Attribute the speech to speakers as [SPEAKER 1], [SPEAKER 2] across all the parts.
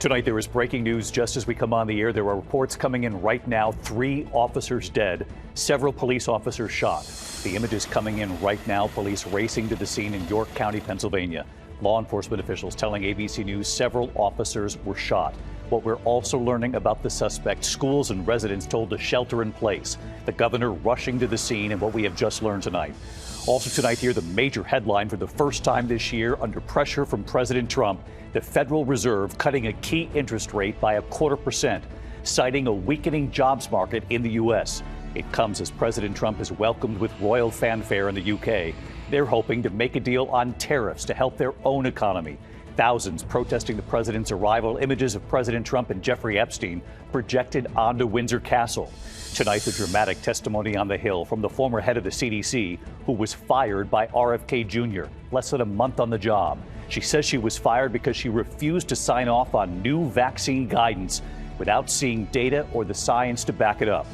[SPEAKER 1] Tonight, there is breaking news just as we come on the air. There are reports coming in right now. 3 officers dead, several police officers shot. The images coming in right now, police racing to the scene in York County, Pennsylvania. Law enforcement officials telling ABC News several officers were shot. What we're also learning about the suspect, schools and residents told to shelter in place. The governor rushing to the scene, and what we have just learned tonight. Also tonight here, the major headline for the first time this year, under pressure from President Trump, the Federal Reserve cutting a key interest rate by 0.25%, citing a weakening jobs market in the U.S. It comes as President Trump is welcomed with royal fanfare in the UK. They're hoping to make a deal on tariffs to help their own economy. Thousands protesting the president's arrival. Images of President Trump and Jeffrey Epstein projected onto Windsor Castle. Tonight, the dramatic testimony on the Hill from the former head of the CDC, who was fired by RFK Jr. less than a month on the job. She says she was fired because she refused to sign off on new vaccine guidance without seeing data or the science to back it up.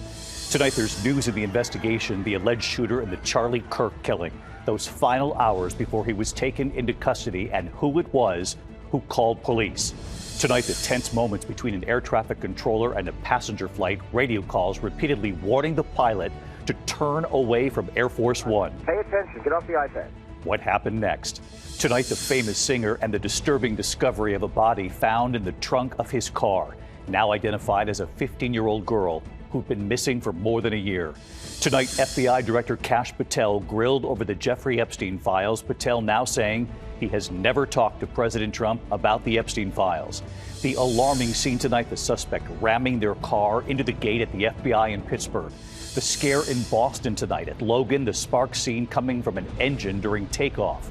[SPEAKER 1] Tonight, there's news of the investigation, the alleged shooter in the Charlie Kirk killing, those final hours before he was taken into custody, and who it was who called police. Tonight, the tense moments between an air traffic controller and a passenger flight, radio calls repeatedly warning the pilot to turn away from Air Force One.
[SPEAKER 2] Pay attention, get off the iPad.
[SPEAKER 1] What happened next? Tonight, the famous singer and the disturbing discovery of a body found in the trunk of his car, now identified as a 15-year-old girl who'd been missing for more than a year. Tonight, FBI Director Kash Patel grilled over the Jeffrey Epstein files. Patel now saying he has never talked to President Trump about the Epstein files. The alarming scene tonight, the suspect ramming their car into the gate at the FBI in Pittsburgh. The scare in Boston tonight at Logan, the spark scene coming from an engine during takeoff.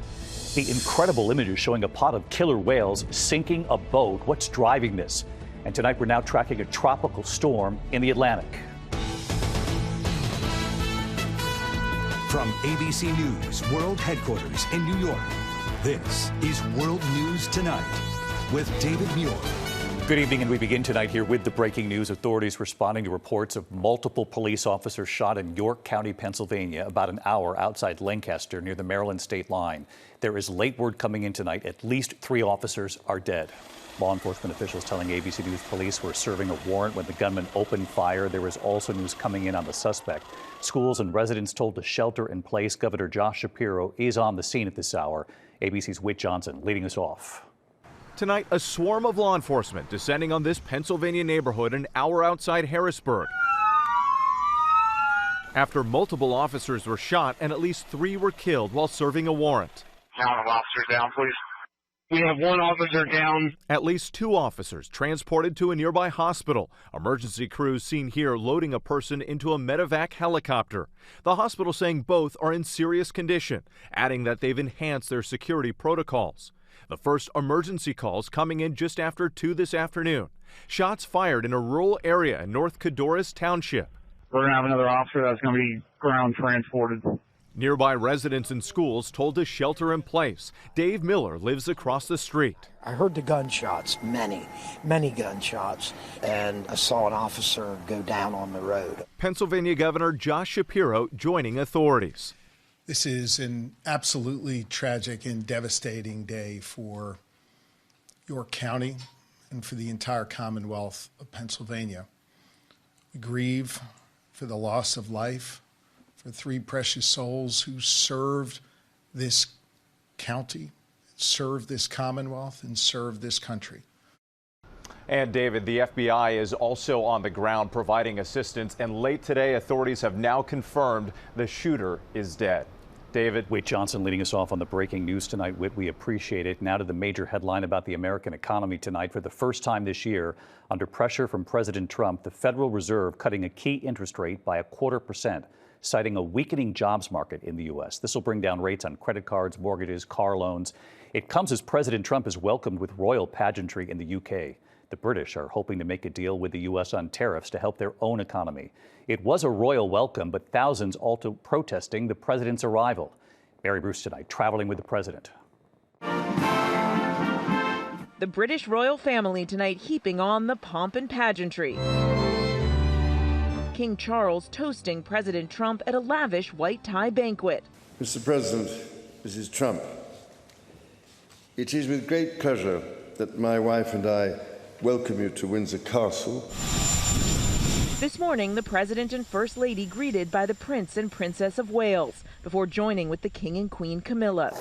[SPEAKER 1] The incredible images showing a pod of killer whales sinking a boat. What's driving this? And tonight we're now tracking a tropical storm in the Atlantic.
[SPEAKER 3] From ABC News World Headquarters in New York, this is World News Tonight with David Muir.
[SPEAKER 1] Good evening, and we begin tonight here with the breaking news. Authorities responding to reports of multiple police officers shot in York County, Pennsylvania, about an hour outside Lancaster near the Maryland state line. There is late word coming in tonight. At least 3 officers are dead. Law enforcement officials telling ABC News police were serving a warrant when the gunman opened fire. There is also news coming in on the suspect. Schools and residents told to shelter in place. Governor Josh Shapiro is on the scene at this hour. ABC's Whit Johnson leading us off.
[SPEAKER 4] Tonight, a swarm of law enforcement descending on this Pennsylvania neighborhood an hour outside Harrisburg. After multiple officers were shot and at least 3 were killed while serving a warrant.
[SPEAKER 5] Count of officers down, please. We have 1 officer down.
[SPEAKER 4] At least 2 officers transported to a nearby hospital. Emergency crews seen here loading a person into a medevac helicopter. The hospital saying both are in serious condition, adding that they've enhanced their security protocols. The first emergency calls coming in just after 2 this afternoon. Shots fired in a rural area in North Codorus Township.
[SPEAKER 5] We're going to have another officer that's going to be ground transported.
[SPEAKER 4] Nearby residents and schools told to shelter in place. Dave Miller lives across the street.
[SPEAKER 6] I heard the gunshots, many gunshots, and I saw an officer go down on the road.
[SPEAKER 4] Pennsylvania Governor Josh Shapiro joining authorities.
[SPEAKER 7] This is an absolutely tragic and devastating day for York County and for the entire Commonwealth of Pennsylvania. We grieve for the loss of life, for 3 precious souls who served this county, served this Commonwealth, and served this country.
[SPEAKER 8] And David, the FBI is also on the ground providing assistance, and late today authorities have now confirmed the shooter is dead. David.
[SPEAKER 1] Whit Johnson leading us off on the breaking news tonight. Whit, we appreciate it. Now to the major headline about the American economy tonight. For the first time this year, under pressure from President Trump, the Federal Reserve cutting a key interest rate by 0.25%, citing a weakening jobs market in the U.S. This will bring down rates on credit cards, mortgages, car loans. It comes as President Trump is welcomed with royal pageantry in the UK. The British are hoping to make a deal with the U.S. on tariffs to help their own economy. It was a royal welcome, but thousands also protesting the president's arrival. Mary Bruce tonight, traveling with the president.
[SPEAKER 9] The British royal family tonight heaping on the pomp and pageantry. King Charles toasting President Trump at a lavish white tie banquet.
[SPEAKER 10] Mr. President, Mrs. Trump, it is with great pleasure that my wife and I welcome you to Windsor Castle.
[SPEAKER 9] This morning, the President and First Lady greeted by the Prince and Princess of Wales before joining with the King and Queen Camilla.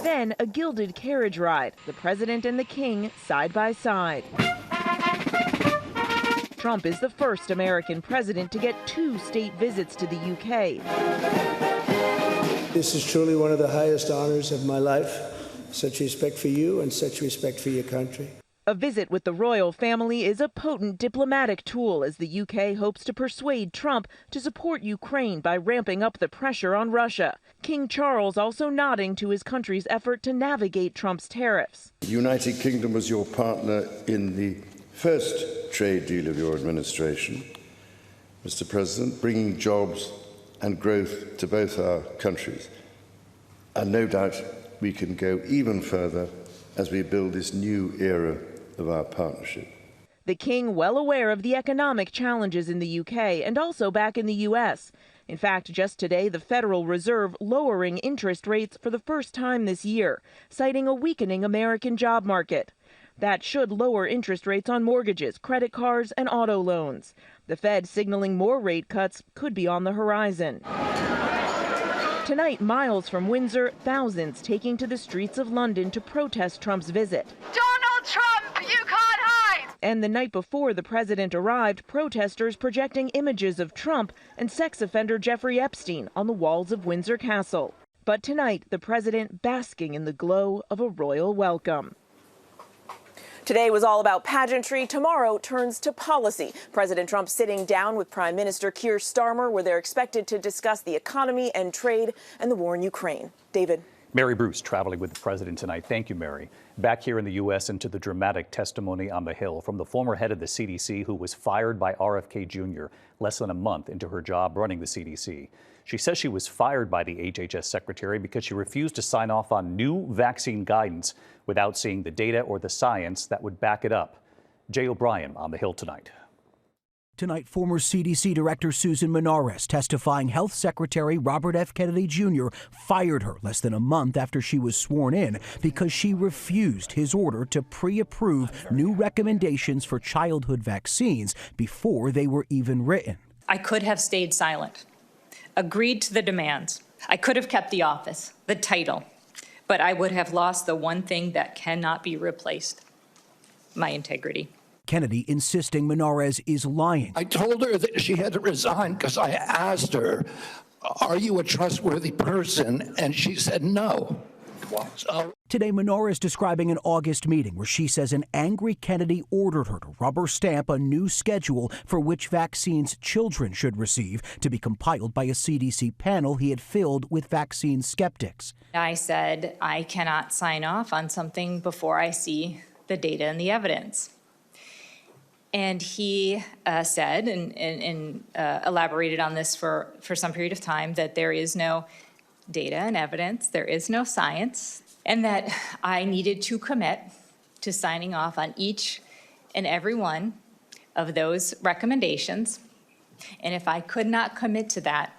[SPEAKER 9] Then a gilded carriage ride, the President and the King side by side. Trump is the first American president to get 2 state visits to the UK.
[SPEAKER 2] This is truly one of the highest honors of my life. Such respect for you and such respect for your country.
[SPEAKER 9] A visit with the royal family is a potent diplomatic tool as the UK hopes to persuade Trump to support Ukraine by ramping up the pressure on Russia. King Charles also nodding to his country's effort to navigate Trump's tariffs.
[SPEAKER 10] The United Kingdom was your partner in the first trade deal of your administration, Mr. President, bringing jobs and growth to both our countries. And no doubt we can go even further as we build this new era of our partnership.
[SPEAKER 9] The king well aware of the economic challenges in the UK and also back in the US. In fact, just today, the Federal Reserve lowering interest rates for the first time this year, citing a weakening American job market. That should lower interest rates on mortgages, credit cards, and auto loans. The Fed signaling more rate cuts could be on the horizon. Tonight, miles from Windsor, thousands taking to the streets of London to protest Trump's visit.
[SPEAKER 11] Donald Trump, you can't hide!
[SPEAKER 9] And the night before the president arrived, protesters projecting images of Trump and sex offender Jeffrey Epstein on the walls of Windsor Castle. But tonight, the president basking in the glow of a royal welcome.
[SPEAKER 12] Today was all about pageantry. Tomorrow turns to policy. President Trump sitting down with Prime Minister Keir Starmer, where they're expected to discuss the economy and trade and the war in Ukraine. David.
[SPEAKER 1] Mary Bruce traveling with the president tonight. Thank you, Mary. Back here in the U.S. and to the dramatic testimony on the Hill from the former head of the CDC who was fired by RFK Jr. less than a month into her job running the CDC. She says she was fired by the HHS secretary because she refused to sign off on new vaccine guidance without seeing the data or the science that would back it up. Jay O'Brien on the Hill tonight.
[SPEAKER 13] Tonight, former CDC Director Susan Menares testifying Health Secretary Robert F. Kennedy Jr. fired her less than a month after she was sworn in because she refused his order to pre-approve new recommendations for childhood vaccines before they were even written.
[SPEAKER 14] I could have stayed silent, agreed to the demands. I could have kept the office, the title, but I would have lost the one thing that cannot be replaced, my integrity.
[SPEAKER 13] Kennedy insisting Menares is lying.
[SPEAKER 2] I told her that she had to resign because I asked her, are you a trustworthy person? And she said no. So
[SPEAKER 13] today, Menares describing an August meeting where she says an angry Kennedy ordered her to rubber stamp a new schedule for which vaccines children should receive to be compiled by a CDC panel he had filled with vaccine skeptics.
[SPEAKER 14] I said, I cannot sign off on something before I see the data and the evidence. And he said and elaborated on this for some period of time that there is no data and evidence, there is no science, and that I needed to commit to signing off on each and every one of those recommendations. And if I could not commit to that,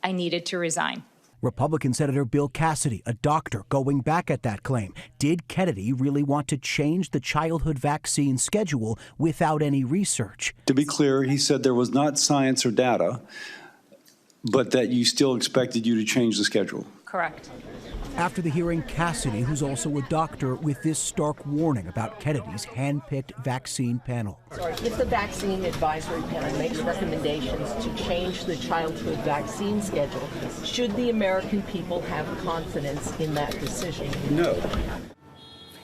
[SPEAKER 14] I needed to resign.
[SPEAKER 13] Republican Senator Bill Cassidy, a doctor, going back at that claim. Did Kennedy really want to change the childhood vaccine schedule without any research?
[SPEAKER 15] To be clear, he said there was not science or data, but that you still expected you to change the schedule.
[SPEAKER 14] Correct.
[SPEAKER 13] After the hearing, Cassidy, who's also a doctor, with this stark warning about Kennedy's hand-picked vaccine panel.
[SPEAKER 16] If the vaccine advisory panel makes recommendations to change the childhood vaccine schedule, should the American people have confidence in that decision?
[SPEAKER 15] No.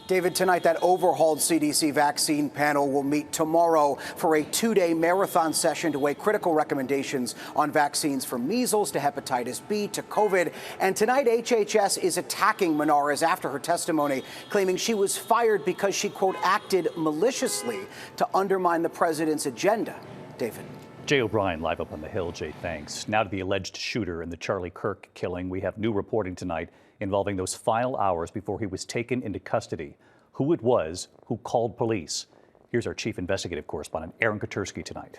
[SPEAKER 17] David, tonight that overhauled CDC vaccine panel will meet tomorrow for a 2-day marathon session to weigh critical recommendations on vaccines from measles to hepatitis B to COVID. And tonight, HHS is attacking Menares after her testimony, claiming she was fired because she, quote, acted maliciously to undermine the president's agenda. David.
[SPEAKER 1] Jay O'Brien live up on the Hill. Jay, thanks. Now to the alleged shooter in the Charlie Kirk killing. We have new reporting tonight involving those final hours before he was taken into custody. Who it was who called police. Here's our chief investigative correspondent, Aaron Katersky, tonight.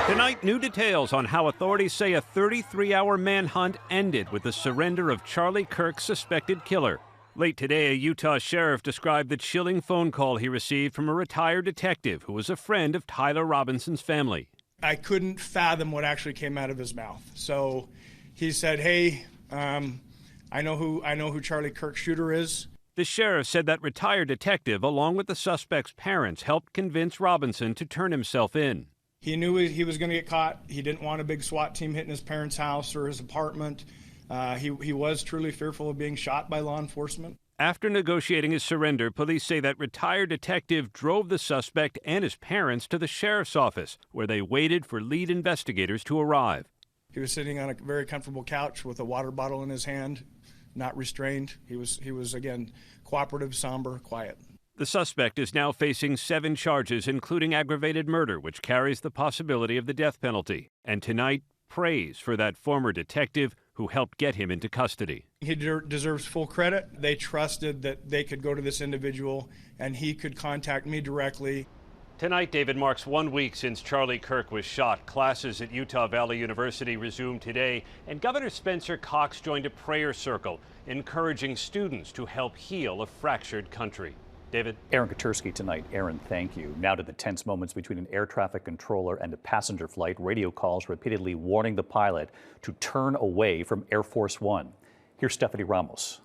[SPEAKER 18] Tonight, new details on how authorities say a 33-hour manhunt ended with the surrender of Charlie Kirk's suspected killer. Late today, a Utah sheriff described the chilling phone call he received from a retired detective who was a friend of Tyler Robinson's family.
[SPEAKER 19] I couldn't fathom what actually came out of his mouth. So he said, "Hey, I know who Charlie Kirk shooter is."
[SPEAKER 18] The sheriff said that retired detective, along with the suspect's parents, helped convince Robinson to turn himself in.
[SPEAKER 19] He knew he was going to get caught. He didn't want a big SWAT team hitting his parents' house or his apartment. He was truly fearful of being shot by law enforcement.
[SPEAKER 18] After negotiating his surrender, police say that retired detective drove the suspect and his parents to the sheriff's office, where they waited for lead investigators to arrive.
[SPEAKER 19] He was sitting on a very comfortable couch with a water bottle in his hand, not restrained. He was again, cooperative, somber, quiet.
[SPEAKER 18] The suspect is now facing 7 charges, including aggravated murder, which carries the possibility of the death penalty. And tonight, praise for that former detective who helped get him into custody.
[SPEAKER 19] He deserves full credit. They trusted that they could go to this individual and he could contact me directly.
[SPEAKER 18] Tonight, David, marks 1 week since Charlie Kirk was shot. Classes at Utah Valley University resumed today, and Governor Spencer Cox joined a prayer circle, encouraging students to help heal a fractured country. David?
[SPEAKER 1] Aaron Katersky tonight. Aaron, thank you. Now to the tense moments between an air traffic controller and a passenger flight. Radio calls repeatedly warning the pilot to turn away from Air Force One. Here's Stephanie Ramos.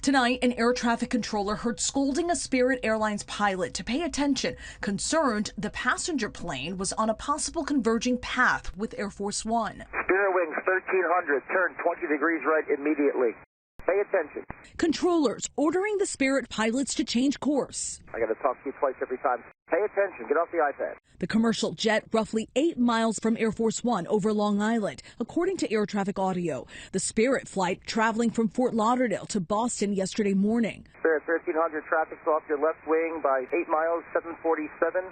[SPEAKER 20] Tonight, an air traffic controller heard scolding a Spirit Airlines pilot to pay attention, concerned the passenger plane was on a possible converging path with Air Force One.
[SPEAKER 21] Spirit Wings 1300, turn 20 degrees right immediately. Pay attention.
[SPEAKER 20] Controllers ordering the Spirit pilots to change course.
[SPEAKER 21] I got to talk to you twice every time. Pay attention. Get off the iPad.
[SPEAKER 20] The commercial jet roughly 8 miles from Air Force One over Long Island, according to air traffic audio. The Spirit flight traveling from Fort Lauderdale to Boston yesterday morning.
[SPEAKER 21] Spirit 1300, traffic's off your left wing by 8 miles, 747.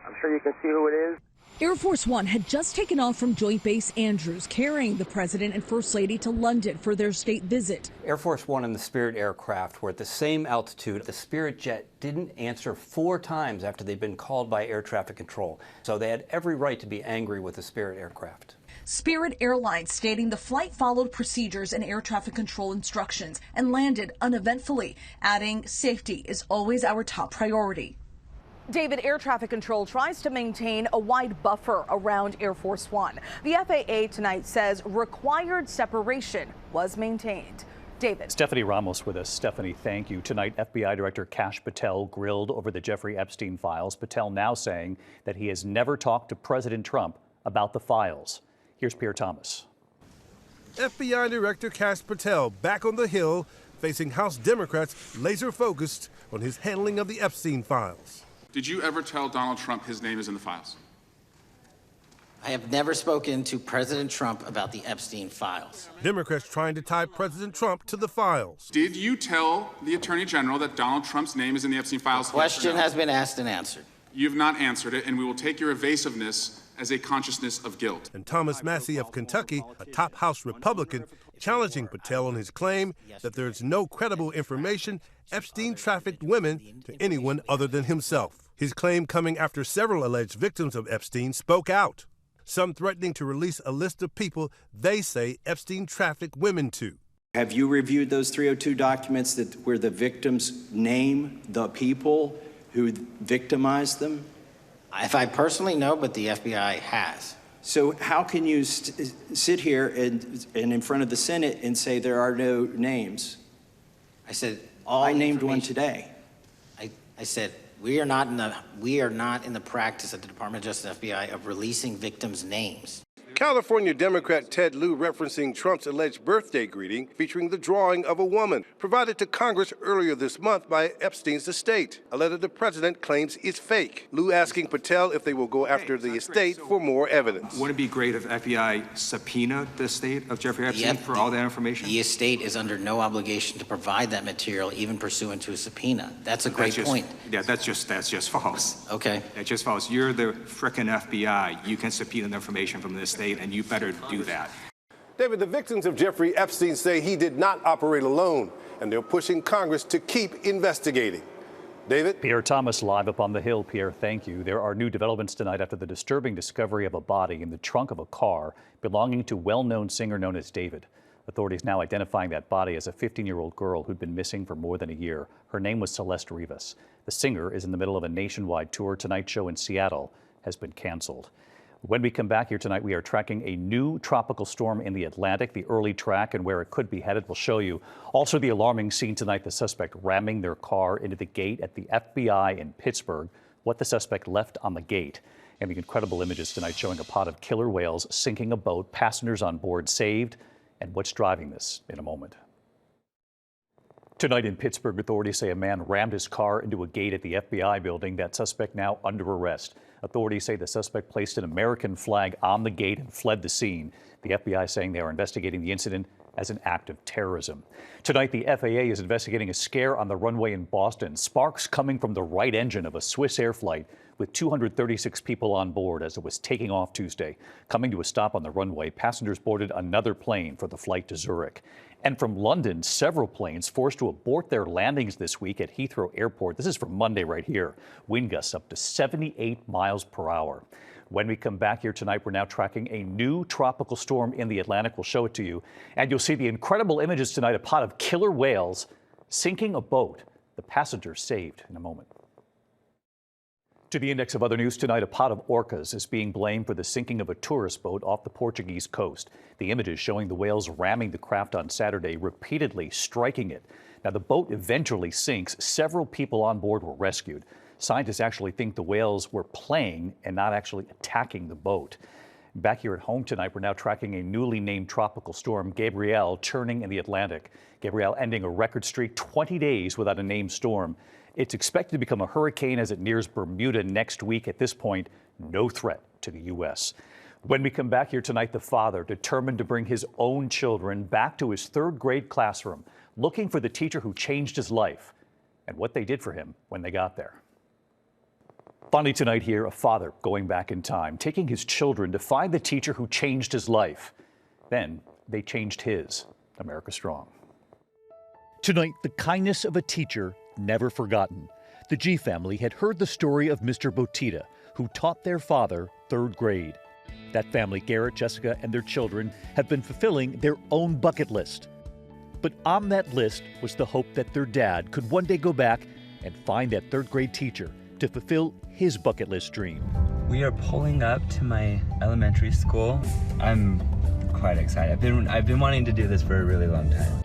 [SPEAKER 21] I'm sure you can see who it is.
[SPEAKER 20] Air Force One had just taken off from Joint Base Andrews, carrying the President and First Lady to London for their state visit.
[SPEAKER 22] Air Force One and the Spirit aircraft were at the same altitude. The Spirit jet didn't answer 4 times after they'd been called by air traffic control. So they had every right to be angry with the Spirit aircraft.
[SPEAKER 20] Spirit Airlines stating the flight followed procedures and air traffic control instructions and landed uneventfully, adding safety is always our top priority.
[SPEAKER 23] David, air traffic control tries to maintain a wide buffer around Air Force One. The FAA tonight says required separation was maintained. David.
[SPEAKER 1] Stephanie Ramos with us. Stephanie, thank you. Tonight, FBI Director Kash Patel grilled over the Jeffrey Epstein files. Patel now saying that he has never talked to President Trump about the files. Here's Pierre Thomas.
[SPEAKER 24] FBI Director Kash Patel back on the Hill, facing House Democrats laser focused on his handling of the Epstein files.
[SPEAKER 25] Did you ever tell Donald Trump his name is in the files?
[SPEAKER 26] I have never spoken to President Trump about the Epstein files.
[SPEAKER 24] Democrats trying to tie President Trump to the files.
[SPEAKER 25] Did you tell the Attorney General that Donald Trump's name is in the Epstein files?
[SPEAKER 26] The question has been asked and answered.
[SPEAKER 25] You've not answered it, and we will take your evasiveness as a consciousness of guilt.
[SPEAKER 24] And Thomas Massie of Kentucky, a top House Republican, challenging Patel on his claim that there is no credible information Epstein trafficked women to anyone other than himself. His claim coming after several alleged victims of Epstein spoke out, some threatening to release a list of people they say Epstein trafficked women to.
[SPEAKER 27] Have you reviewed those 302 documents where the victims name the people who victimized them?
[SPEAKER 26] If I personally know, but the FBI has.
[SPEAKER 27] So how can you sit here and in front of the Senate and say there are no names?
[SPEAKER 26] I said
[SPEAKER 27] I named one today.
[SPEAKER 26] I said we are not in the practice at the Department of Justice FBI of releasing victims' names.
[SPEAKER 24] California Democrat Ted Lieu referencing Trump's alleged birthday greeting featuring the drawing of a woman provided to Congress earlier this month by Epstein's estate. A letter the president claims is fake. Lieu asking Patel if they will go after the estate for more evidence.
[SPEAKER 28] Wouldn't it be great if FBI subpoenaed the estate of Jeffrey Epstein for all that information?
[SPEAKER 26] The estate is under no obligation to provide that material, even pursuant to a subpoena. That's a great point.
[SPEAKER 28] Yeah, that's just false.
[SPEAKER 26] Okay.
[SPEAKER 28] That's just false. You're the frickin' FBI. You can subpoena the information from the estate, and you better do that.
[SPEAKER 24] David, the victims of Jeffrey Epstein say he did not operate alone, and they're pushing Congress to keep investigating. David?
[SPEAKER 1] Pierre Thomas live up on the Hill. Pierre, thank you. There are new developments tonight after the disturbing discovery of a body in the trunk of a car belonging to well-known singer known as David. Authorities now identifying that body as a 15-year-old girl who'd been missing for more than a year. Her name was Celeste Rivas. The singer is in the middle of a nationwide tour. Tonight's show in Seattle has been canceled. When we come back here tonight, we are tracking a new tropical storm in the Atlantic. The early track and where it could be headed will show you. Also, the alarming scene tonight, the suspect ramming their car into the gate at the FBI in Pittsburgh, what the suspect left on the gate. And the incredible images tonight showing a pod of killer whales sinking a boat, passengers on board saved, and what's driving this in a moment. Tonight in Pittsburgh, authorities say a man rammed his car into a gate at the FBI building. That suspect now under arrest. Authorities say the suspect placed an American flag on the gate and fled the scene. The FBI saying they are investigating the incident as an act of terrorism. Tonight, the FAA is investigating a scare on the runway in Boston. Sparks coming from the right engine of a Swiss Air flight with 236 people on board as it was taking off Tuesday. Coming to a stop on the runway, passengers boarded another plane for the flight to Zurich. And from London, several planes forced to abort their landings this week at Heathrow Airport. This is from Monday right here. Wind gusts up to 78 miles per hour. When we come back here tonight, we're now tracking a new tropical storm in the Atlantic. We'll show it to you. And you'll see the incredible images tonight, a pod of killer whales sinking a boat. The passengers saved in a moment. To the index of other news tonight, a pod of orcas is being blamed for the sinking of a tourist boat off the Portuguese coast. The images showing the whales ramming the craft on Saturday, repeatedly striking it. Now, the boat eventually sinks. Several people on board were rescued. Scientists actually think the whales were playing and not actually attacking the boat. Back here at home tonight, we're now tracking a newly named tropical storm, Gabrielle, churning in the Atlantic. Gabrielle ending a record streak, 20 days without a named storm. It's expected to become a hurricane as it nears Bermuda next week. At this point, no threat to the U.S. When we come back here tonight, the father determined to bring his own children back to his third grade classroom, looking for the teacher who changed his life and what they did for him when they got there. Finally tonight here, a father going back in time, taking his children to find the teacher who changed his life. Then they changed his. America Strong. Tonight, the kindness of a teacher never forgotten. The G family had heard the story of Mr. Botita, who taught their father third grade. That family, Garrett, Jessica, and their children, have been fulfilling their own bucket list. But on that list was the hope that their dad could one day go back and find that third grade teacher to fulfill his bucket list dream.
[SPEAKER 3] We are pulling up to my elementary school. I'm quite excited. I've been wanting to do this for a really long time.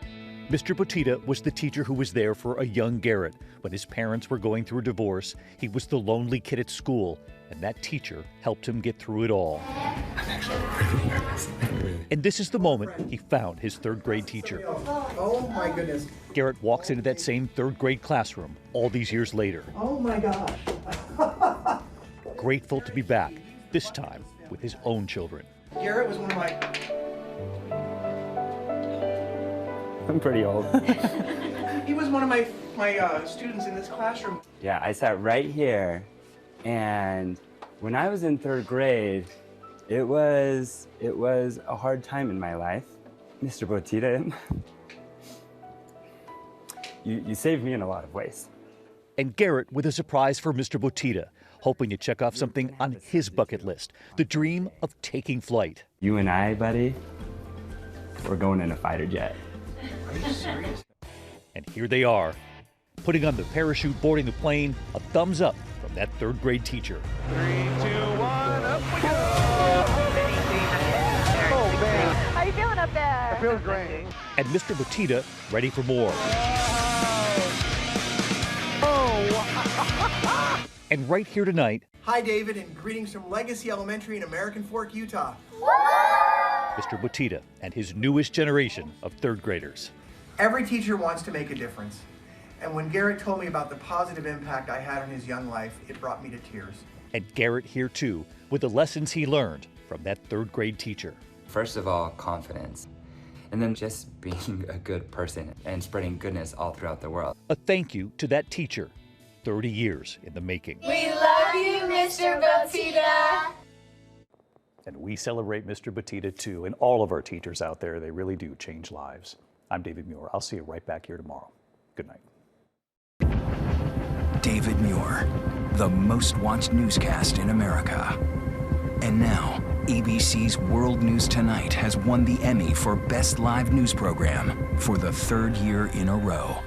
[SPEAKER 1] Mr. Botita was the teacher who was there for a young Garrett. When his parents were going through a divorce, he was the lonely kid at school, and that teacher helped him get through it all.
[SPEAKER 3] I'm actually really nervous.
[SPEAKER 1] And this is the moment he found his third grade teacher.
[SPEAKER 4] Oh my goodness.
[SPEAKER 1] Garrett walks into that same third grade classroom all these years later.
[SPEAKER 4] Oh my gosh.
[SPEAKER 1] Grateful to be back, this time with his own children.
[SPEAKER 4] Garrett was one of my...
[SPEAKER 3] I'm pretty old.
[SPEAKER 4] He was one of my students in this classroom.
[SPEAKER 3] Yeah, I sat right here, and when I was in third grade, it was a hard time in my life. Mr. Botita, you saved me in a lot of ways.
[SPEAKER 1] And Garrett with a surprise for Mr. Botita, hoping to check off something on his bucket list, the dream of taking flight.
[SPEAKER 3] You and I, buddy, we're going in a fighter jet.
[SPEAKER 4] Are you serious?
[SPEAKER 1] And here they are, putting on the parachute, boarding the plane, a thumbs up from that third grade teacher.
[SPEAKER 4] 3, 2, 1, up we go!
[SPEAKER 5] Oh, man. How you feeling up there?
[SPEAKER 4] I feel great.
[SPEAKER 1] And Mr. Botita ready for more.
[SPEAKER 4] Oh!
[SPEAKER 1] And right here tonight,
[SPEAKER 4] Hi, David, and greetings from Legacy Elementary in American Fork, Utah.
[SPEAKER 1] Mr. Botita and his newest generation of third graders.
[SPEAKER 4] Every teacher wants to make a difference. And when Garrett told me about the positive impact I had on his young life, it brought me to tears.
[SPEAKER 1] And Garrett here too, with the lessons he learned from that third grade teacher.
[SPEAKER 3] First of all, confidence. And then just being a good person and spreading goodness all throughout the world.
[SPEAKER 1] A thank you to that teacher, 30 years in the making.
[SPEAKER 5] We love you, Mr. Botita.
[SPEAKER 1] And we celebrate Mr. Botita too, and all of our teachers out there. They really do change lives. I'm David Muir. I'll see you right back here tomorrow. Good night.
[SPEAKER 6] David Muir, the most watched newscast in America. And now,
[SPEAKER 2] ABC's World News Tonight has won the Emmy for Best Live News Program for the third year in a row.